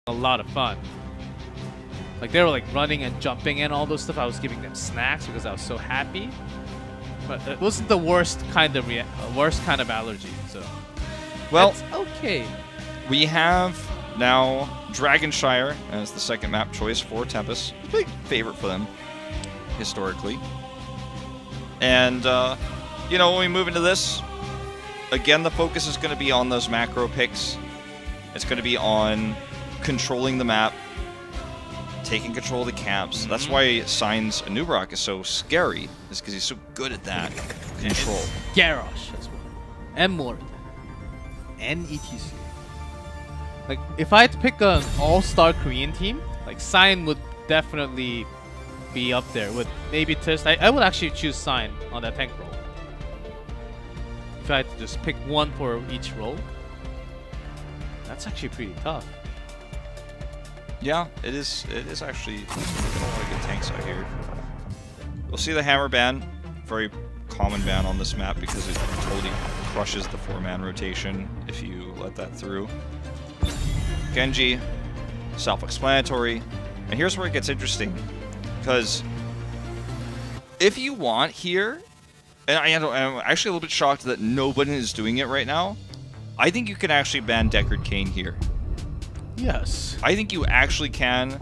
a lot of fun. Like they were like running and jumping and all those stuff. I was giving them snacks because I was so happy. But it wasn't the worst kind of allergy. So well, it's okay. We have now Dragonshire as the second map choice for Tempest. Big favorite for them historically. And you know, when we move into this, again, the focus is going to be on those macro picks. It's going to be on controlling the map, taking control of the camps. That's why Signs Anubrak is so scary, is because he's so good at that control. Garrosh as well. And more. And ETC. Like, if I had to pick an all-star Korean team, like, Sign would definitely be up there with maybe Tist. I would actually choose Sign on that tank role. If I had to just pick one for each role, that's actually pretty tough. Yeah, it is actually a lot of good tanks out here. We'll see the hammer ban, very common ban on this map because it totally crushes the 4-man rotation if you let that through. Genji, self-explanatory. And here's where it gets interesting. Because if you want here, and I'm actually a little bit shocked that nobody is doing it right now, I think you can actually ban Deckard Cain here. Yes. I think you actually can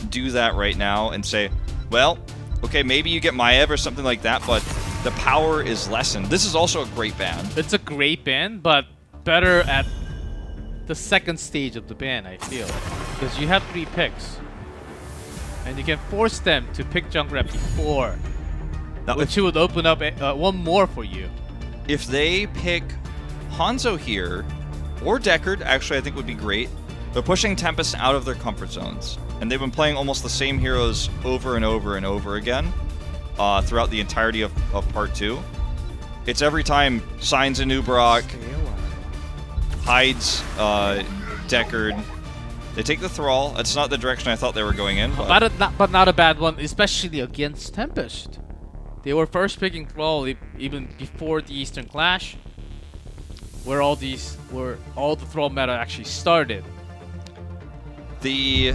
do that right now and say, well, okay, maybe you get Maev or something like that, but the power is lessened. This is also a great ban. It's a great ban, but better at the second stage of the ban, I feel. Because you have 3 picks. And you can force them to pick Junkrat before. Which would open up one more for you. If they pick Hanzo here, or Deckard, actually I think would be great. They're pushing Tempest out of their comfort zones. And they've been playing almost the same heroes over and over and over again throughout the entirety of Part 2. It's every time Signs Anubrak hides Deckard. They take the Thrall. That's not the direction I thought they were going in. But not a bad one, especially against Tempest. They were first picking Thrall even before the Eastern Clash, where all the Thrall meta actually started. The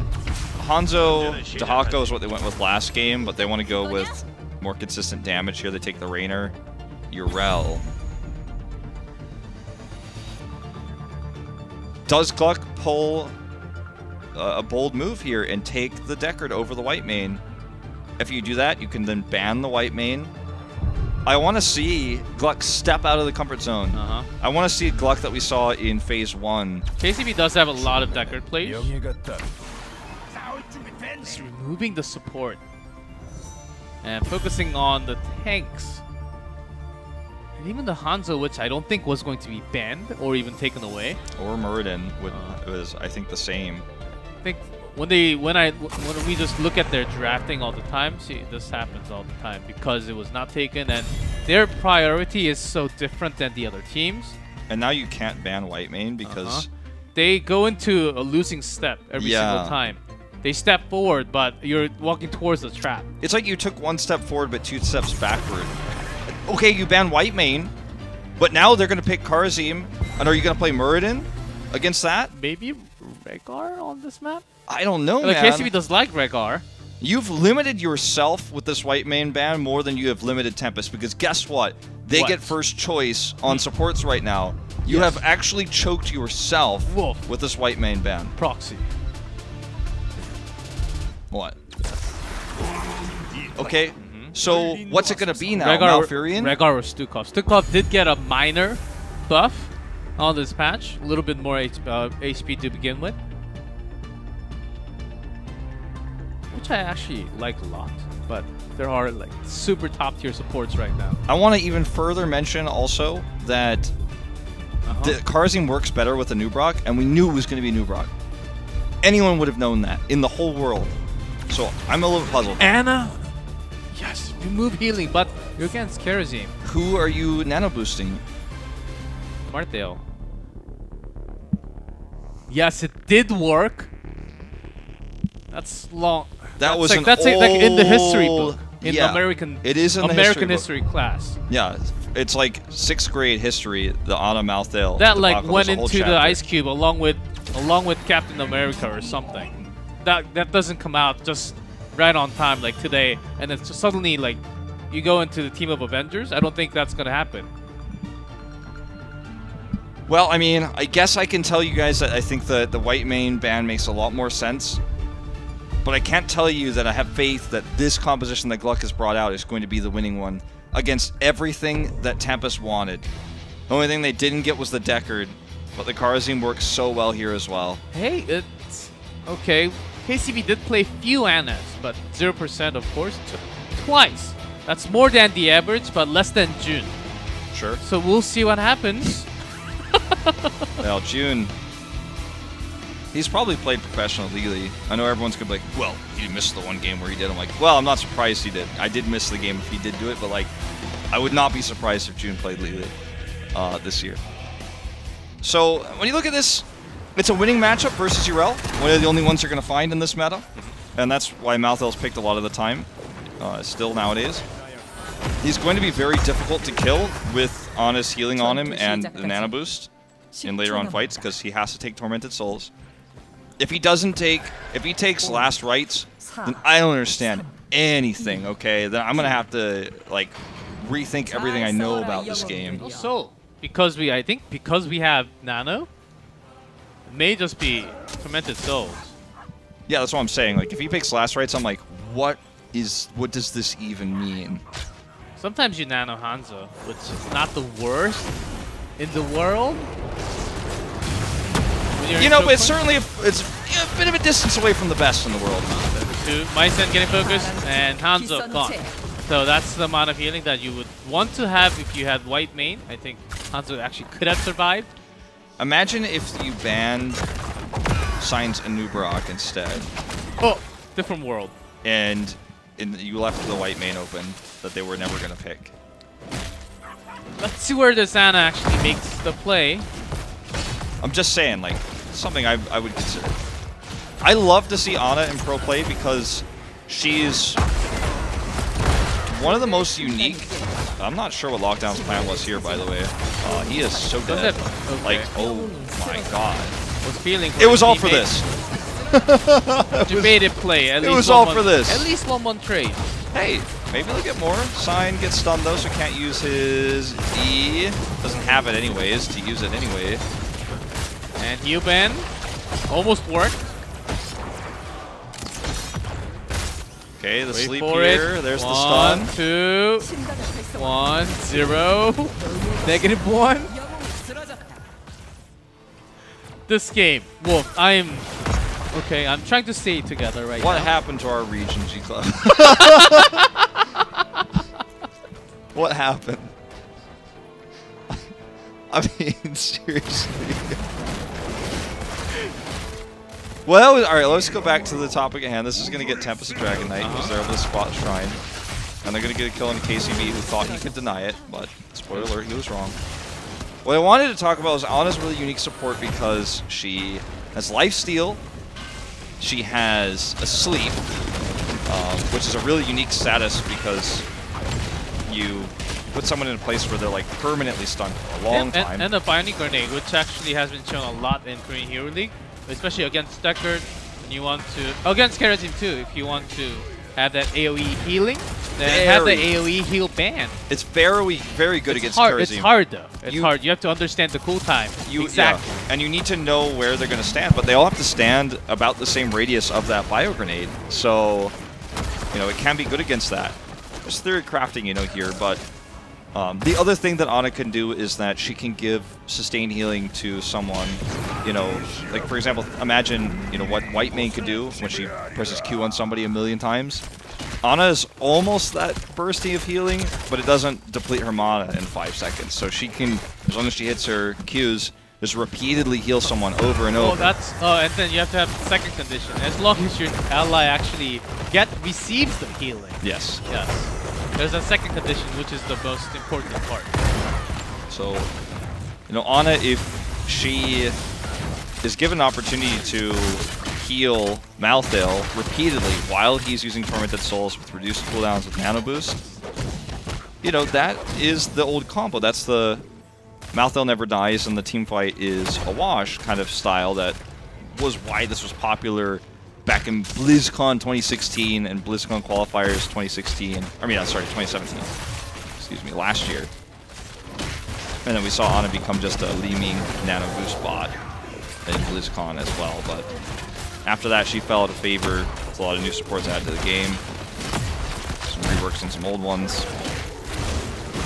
Hanzo Dahako is what they went with last game, but they want to go with more consistent damage here. They take the Rainer, Urel. Does GLuck pull a bold move here and take the Deckard over the white main? If you do that, you can then ban the white main. I want to see GLuck step out of the comfort zone. I want to see GLuck that we saw in Phase 1. KCB does have a lot of Deckard plays. Just removing the support and focusing on the tanks. And even the Hanzo, which I don't think was going to be banned or even taken away. Or Muradin was, I think, the same. I think when we just look at their drafting all the time, see, this happens all the time because it was not taken, and their priority is so different than the other teams. And now you can't ban white main because they go into a losing step every single time. They step forward, but you're walking towards the trap. It's like you took 1 step forward but 2 steps backward. Okay, you ban white main, but now they're going to pick Karazim, and are you going to play Muradin against that? Maybe Rehgar on this map? I don't know, like, man. KCB does like Rehgar. You've limited yourself with this white main ban more than you have limited Tempest, because guess what? They get first choice on supports right now. You have actually choked yourself with this white main ban. Proxy. What? Okay, so what's it going to be now? Malfurion? Rehgar or Stukov. Stukov did get a minor buff on this patch. A little bit more HP to begin with. Which I actually like a lot. But there are like super top tier supports right now. I want to even further mention also that the Karazim works better with a Nubrak, and we knew it was going to be Nubrak. Anyone would have known that in the whole world. So I'm a little puzzled. Ana? Yes, you move healing, but you're against Karazim. Who are you nano boosting? Malthael. Yes, it did work. That's long. That's like in the history book. in American. It is in American the history class. Yeah, it's like 6th grade history. The Ana Malthael that like debacle. went There's a whole into the chapter. ice cube along with Captain America or something. That doesn't come out just right on time like today, and it's just suddenly like you go into the team of Avengers. I don't think that's gonna happen. Well, I mean, I guess I can tell you guys that I think the white main ban makes a lot more sense. But I can't tell you that I have faith that this composition that GLuck has brought out is going to be the winning one against everything that Tempest wanted. The only thing they didn't get was the Deckard, but the Kharazim works so well here as well. Hey, it's okay. KCB did play few Anas, but 0% of course, twice. That's more than the average, but less than June. Sure. So we'll see what happens. Well, June, he's probably played professional legally. I know everyone's going to be like, well, he missed the one game where he did. I'm like, well, I'm not surprised he did. I did miss the game if he did do it, but like, I would not be surprised if June played legally this year. So when you look at this, it's a winning matchup versus Urel. One of the only ones you're going to find in this meta. And that's why Malthael's picked a lot of the time, still nowadays. He's going to be very difficult to kill with Ana's healing on him and the Nana boost in later on fights because he has to take Tormented Souls. If he takes Last Rites, then I don't understand anything, okay? Then I'm going to have to, like, rethink everything I know about this game. Also, I think because we have Nano, it may just be Tormented Souls. Yeah, that's what I'm saying. Like, if he picks Last Rites, I'm like, what does this even mean? Sometimes you Nano Hanzo, which is not the worst in the world. You know, but it's certainly it's a bit of a distance away from the best in the world. Mycen getting focused, and Hanzo gone. So that's the amount of healing that you would want to have if you had white main. I think Hanzo actually could have survived. Imagine if you banned Signs and Nubrak instead. Oh, different world. And you left the white main open that they were never going to pick. Let's see where this Ana actually makes the play. I'm just saying, like, something I would consider. I love to see Ana in pro play because she's one of the most unique. I'm not sure what Lockdown's plan was here, by the way. He is so dead. Okay. Like, oh my god. Was feeling it was all for this. Debated play. At it least was all for this. At least 1-1 trade. Hey, maybe they'll get more. Sign gets stunned though, so can't use his E. Doesn't have it anyways to use it anyway. And heal ban almost worked. Okay, the Wait sleep for here. It. There's the stun. 1, 2, 1, 0, -1. This game, Wolf, I'm trying to stay together right now. What happened to our region, G Club? What happened? I mean, seriously. Well, alright, let's go back to the topic at hand. This is going to get Tempest and Dragon Knight because they're over the spot shrine. And they're going to get a kill on KCB who thought he could deny it, but spoiler alert, he was wrong. What I wanted to talk about is Ana's really unique support because she has lifesteal, she has a sleep, which is a really unique status because you put someone in a place where they're like permanently stunned for a long time. And a Binding Grenade, which actually has been shown a lot in Korean Hero League, especially against Deckard, and you want to against Kharazim too, if you want to have that AoE healing, then have the AoE heal ban. It's very good against Kharazim. It's hard though. It's hard. You have to understand the cooltime. Exactly. Yeah. And you need to know where they're going to stand, but they all have to stand about the same radius of that bio grenade. So, you know, it can be good against that. There's theory crafting, you know, here, but the other thing that Ana can do is that she can give sustained healing to someone, you know, like for example, imagine, you know, what White Main could do when she presses Q on somebody a million times. Ana is almost that bursty of healing, but it doesn't deplete her mana in 5 seconds. So she can, as long as she hits her Qs, just repeatedly heal someone over and over. And then you have to have the second condition. As long as your ally actually receives the healing. Yes. Yes. There's a second condition, which is the most important part. So, you know, Ana, if she is given an opportunity to heal Malthael repeatedly while he's using Tormented Souls with reduced cooldowns with Nano Boost. You know, that is the old combo. That's the Malthael never dies and the team fight is a wash kind of style that was why this was popular back in BlizzCon 2016 and BlizzCon qualifiers 2016. I mean, sorry, 2017. Excuse me, last year. And then we saw Ana become just a Li-Ming Nano Boost bot in BlizzCon as well. But after that, she fell out of favor with a lot of new supports added to the game. Some reworks and some old ones.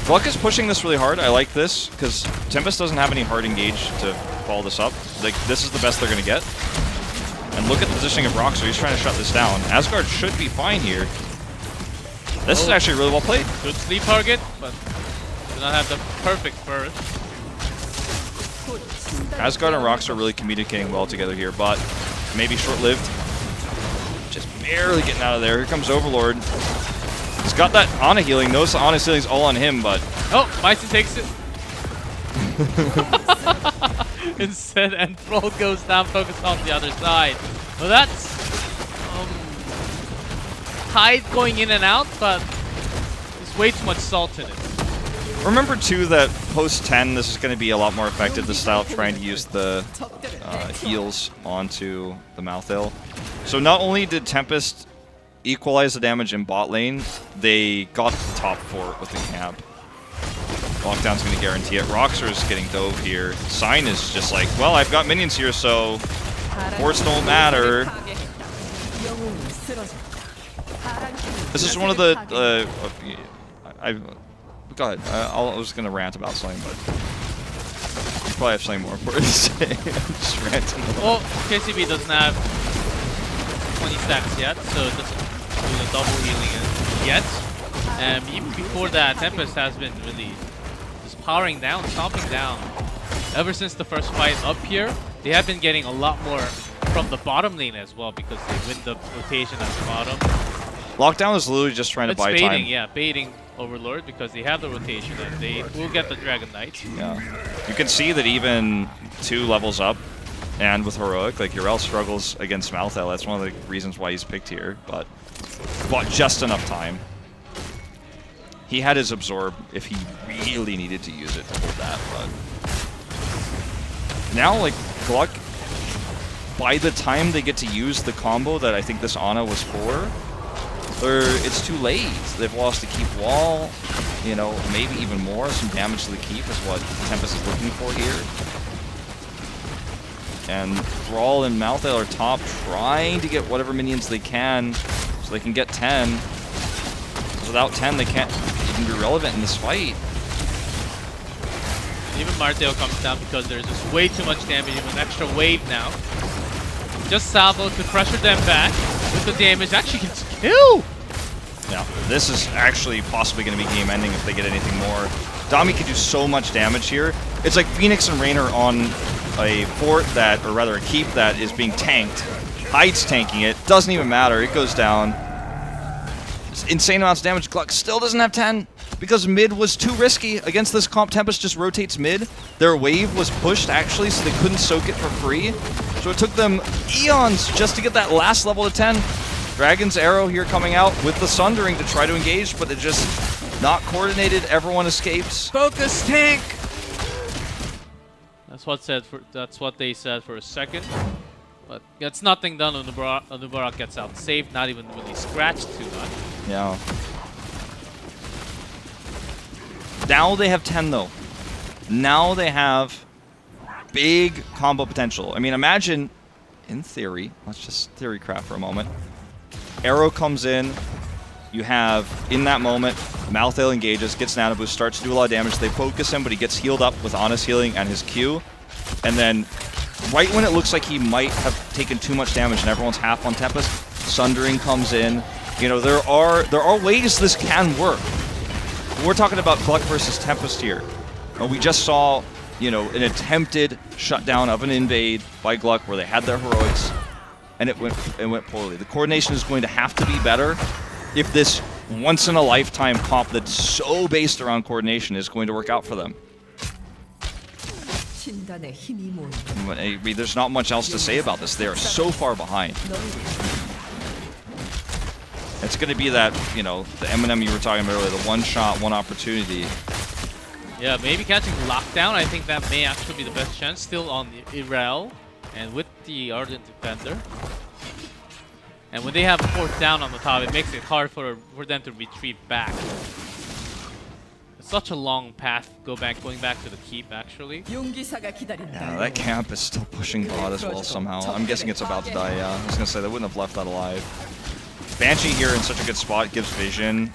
GLuck is pushing this really hard. I like this because Tempest doesn't have any hard engage to follow this up. Like, this is the best they're going to get. And look at the positioning of Roxor. He's trying to shut this down. Asgard should be fine here. This is actually really well played. Good sleep target, but do not have the perfect burst. Asgard and Roxor are really communicating well together here, but maybe short-lived. Just barely getting out of there. Here comes Overlord. He's got that Ana healing. Notice the Ana healing's all on him, but... Oh, Bison takes it. Instead, Enthrall goes down, focused on the other side. Well, that's... Tide going in and out, but there's way too much salt in it. Remember, too, that post-10, this is going to be a lot more effective, the style of trying to use the heals onto the Malthael. So not only did Tempest equalize the damage in bot lane, they got the top fort with the camp. Lockdown's going to guarantee it. Roxor's getting dove here. Sign is just like, well, I've got minions here, so forts don't matter. This is one of the... Go ahead. I was going to rant about something, but you probably have something more important to say. I'm just ranting. Well, KCB doesn't have 20 stacks yet, so it doesn't do the double healing yet. And even before that, Tempest has been really just powering down, stomping down. Ever since the first fight up here, they have been getting a lot more from the bottom lane as well because they win the rotation at the bottom. Lockdown is literally just trying to buy baiting, time. Yeah, baiting Overlord because they have the rotation and they will get the Dragon Knight. Yeah. You can see that even 2 levels up and with Heroic, like Yrel struggles against Malthael. That's one of the reasons why he's picked here, but bought just enough time. He had his Absorb if he really needed to use it to hold that, but now, like, GLuck, by the time they get to use the combo that I think this Ana was for, it's too late. They've lost the keep wall, you know, maybe even more. Some damage to the keep is what Tempest is looking for here. And Thrall and Malthael are top, trying to get whatever minions they can so they can get 10. Without 10, they can't even be relevant in this fight. Even Malthael comes down because there's just way too much damage, even an extra wave now. Just Salvo to pressure them back with the damage. Actually can kill! Yeah, this is actually possibly going to be game-ending if they get anything more. Dami could do so much damage here. It's like Phoenix and Raynor on a fort that, or rather a keep that is being tanked. Hyde's tanking it. Doesn't even matter. It goes down. It's insane amounts of damage. GLuck still doesn't have 10 because mid was too risky. Against this comp, Tempest just rotates mid. Their wave was pushed, actually, so they couldn't soak it for free. So it took them eons just to get that last level to 10. Dragon's Arrow here coming out with the Sundering to try to engage, but it just not coordinated. Everyone escapes. Focus tank! That's what they said for a second. But gets nothing done when Nubarak gets out safe, not even really scratched too much. Yeah. Now they have 10 though. Now they have big combo potential. I mean, imagine, in theory, let's just theory craft for a moment. Arrow comes in, you have, in that moment, Malthael engages, gets Nano Boost, starts to do a lot of damage. They focus him, but he gets healed up with Ana's healing and his Q. And then, right when it looks like he might have taken too much damage and everyone's half on Tempest, Sundering comes in. You know, there are ways this can work. We're talking about GLuck versus Tempest here. We just saw, you know, an attempted shutdown of an invade by GLuck where they had their heroics, and it went poorly. The coordination is going to have to be better if this once-in-a-lifetime comp that's so based around coordination is going to work out for them. I mean, there's not much else to say about this. They are so far behind. It's going to be that, you know, the Eminem you were talking about earlier, the one shot, one opportunity. Yeah, maybe catching lockdown. I think that may actually be the best chance. Still on the Irel and with the Ardent Defender. And when they have a fourth down on the top, it makes it hard for them to retreat back. It's such a long path going back to the keep, actually. Yeah, that camp is still pushing bot as well somehow. I'm guessing it's about to die, yeah. I was going to say, they wouldn't have left that alive. Banshee here in such a good spot, gives vision.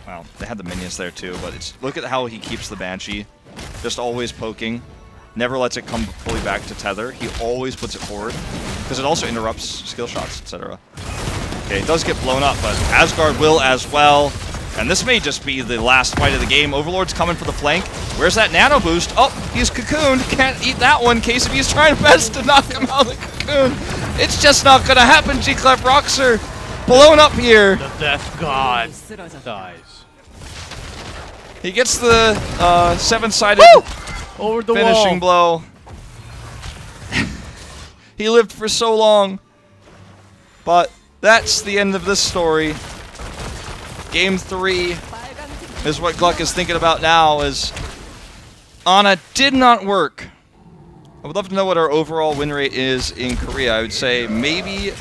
Well, they had the minions there too, but it's look at how he keeps the Banshee. Just always poking. Never lets it come fully back to tether. He always puts it forward, because it also interrupts skill shots, etc. Okay, it does get blown up, but Asgard will as well. And this may just be the last fight of the game. Overlord's coming for the flank. Where's that nano boost? Oh, he's cocooned. Can't eat that one. KCB's trying best to knock him out of the cocoon. It's just not going to happen. GLuck Roxer blown up here. The Death God dies. He gets the seven-sided over the finishing blow. He lived for so long. But that's the end of this story. Game 3 is what GLuck is thinking about now, as Ana did not work. I would love to know what our overall win rate is in Korea. I would say maybe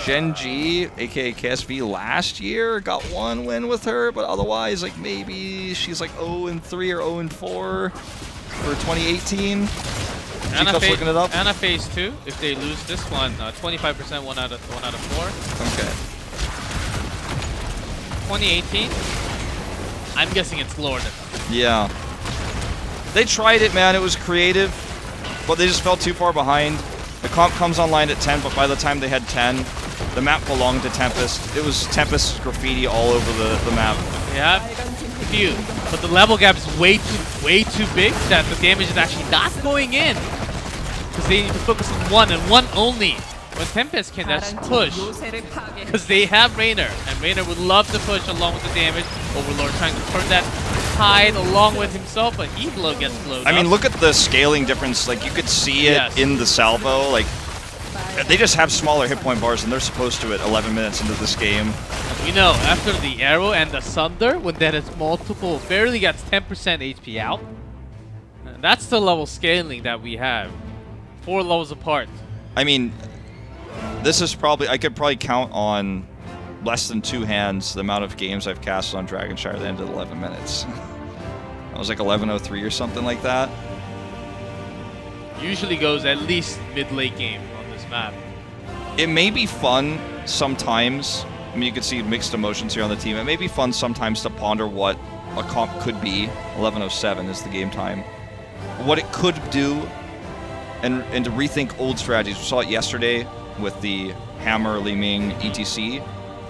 Gen G, aka KSV, last year got one win with her, but otherwise, like maybe she's like 0-3 or 0-4 for 2018. Looking it up. Ana phase 2. If they lose this one, 25% one out of 4. Okay. 2018. I'm guessing it's lower than that. Yeah. They tried it, man. It was creative, but they just fell too far behind. The comp comes online at 10, but by the time they had 10, the map belonged to Tempest. It was Tempest's graffiti all over the map. Yeah, few, but the level gap is way too big that the damage is actually not going in, because they need to focus on one and one only. When Tempest can just push, because they have Raynor, and Raynor would love to push along with the damage. Overlord trying to turn that tide along with himself, but he gets blowed I mean, look at the scaling difference. Like, you could see it in the salvo. Like, they just have smaller hit point bars than they're supposed to at 11 minutes into this game. You know, after the arrow and the thunder, when that is multiple, barely gets 10% HP out. And that's the level scaling that we have. 4 levels apart. I mean, this is probably, I could probably count on less than 2 hands the amount of games I've cast on Dragonshire at the end of 11 minutes. I was like 11:03 or something like that. Usually goes at least mid-late game on this map. It may be fun sometimes. I mean, you can see mixed emotions here on the team. It may be fun sometimes to ponder what a comp could be. 11:07 is the game time. What it could do, and to rethink old strategies. We saw it yesterday with the Hammer, Li Ming, etc.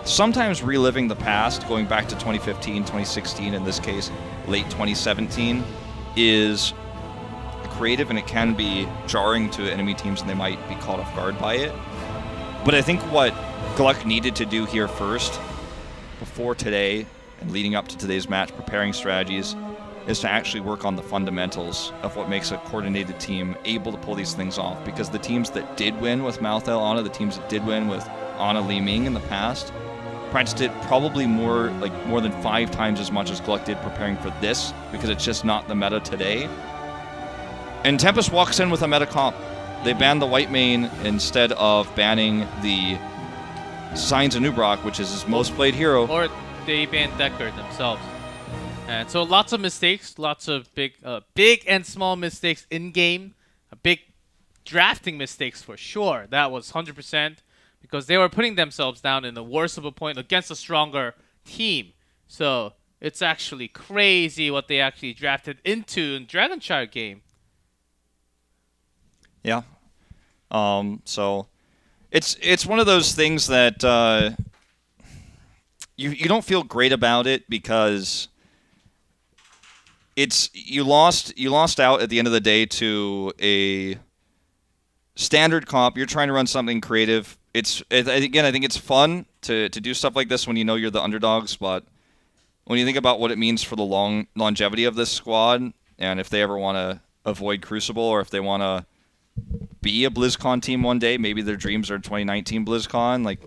Sometimes reliving the past, going back to 2015, 2016, in this case, late 2017, is creative, and it can be jarring to enemy teams, and they might be caught off guard by it. But I think what GLuck needed to do here first, before today, and leading up to today's match, preparing strategies, is to actually work on the fundamentals of what makes a coordinated team able to pull these things off. Because the teams that did win with Malthael, Ana, the teams that did win with Ana, Li Ming in the past, practiced it probably more than 5 times as much as GLuck did preparing for this, because it's just not the meta today. And Tempest walks in with a meta comp. They banned the white main instead of banning the Signs of Nubrock, which is his most played hero. Or they banned Deckard themselves. And so lots of mistakes, lots of big and small mistakes in game. Big drafting mistakes for sure. That was 100%, because they were putting themselves down in the worst of a point against a stronger team. So it's actually crazy what they actually drafted into in Dragonshire game. Yeah. So it's one of those things that you don't feel great about it, because you lost out at the end of the day to a standard comp. You're trying to run something creative. Again, I think it's fun to do stuff like this when you know you're the underdogs, but when you think about what it means for the longevity of this squad, and if they ever want to avoid Crucible, or if they want to be a BlizzCon team one day. Maybe their dreams are 2019 BlizzCon. Like,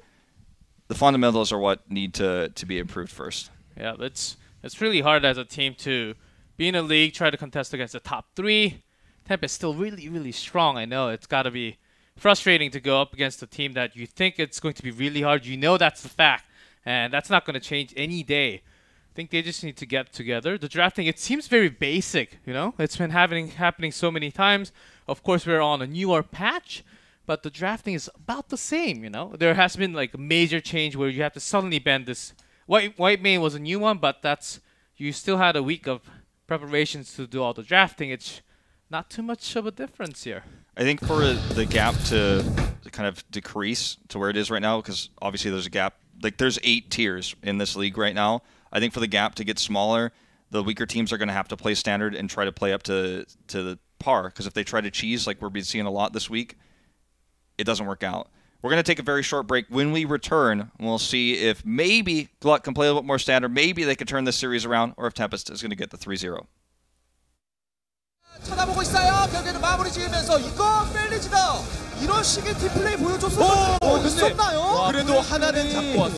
the fundamentals are what need to be improved first. Yeah, it's really hard as a team to be in a league, try to contest against the top 3. Tempest is still really, really strong. I know it's got to be frustrating to go up against a team that you think it's going to be really hard. You know that's the fact, and that's not going to change any day. I think they just need to get together. The drafting, it seems very basic, you know? It's been happening so many times. Of course, we're on a newer patch, but the drafting is about the same, you know? There has been like a major change where you have to suddenly ban this. White main was a new one, but you still had a week of preparations to do all the drafting. It's not too much of a difference here. I think for the gap to kind of decrease to where it is right now, because obviously there's a gap. Like, there's 8 tiers in this league right now. I think for the gap to get smaller, the weaker teams are going to have to play standard and try to play up to the par. Because if they try to cheese, like we've been seeing a lot this week, it doesn't work out. We're going to take a very short break. When we return, we'll see if maybe GLuck can play a little bit more standard. Maybe they can turn this series around, or if Tempest is going to get the 3-0. 쳐다보고 있어요. 결국에는 마무리 지으면서 이거 펠리지다. 이런 식의 팀플레이 보여줬었나요? 그래도 하나는 잡고 왔어요.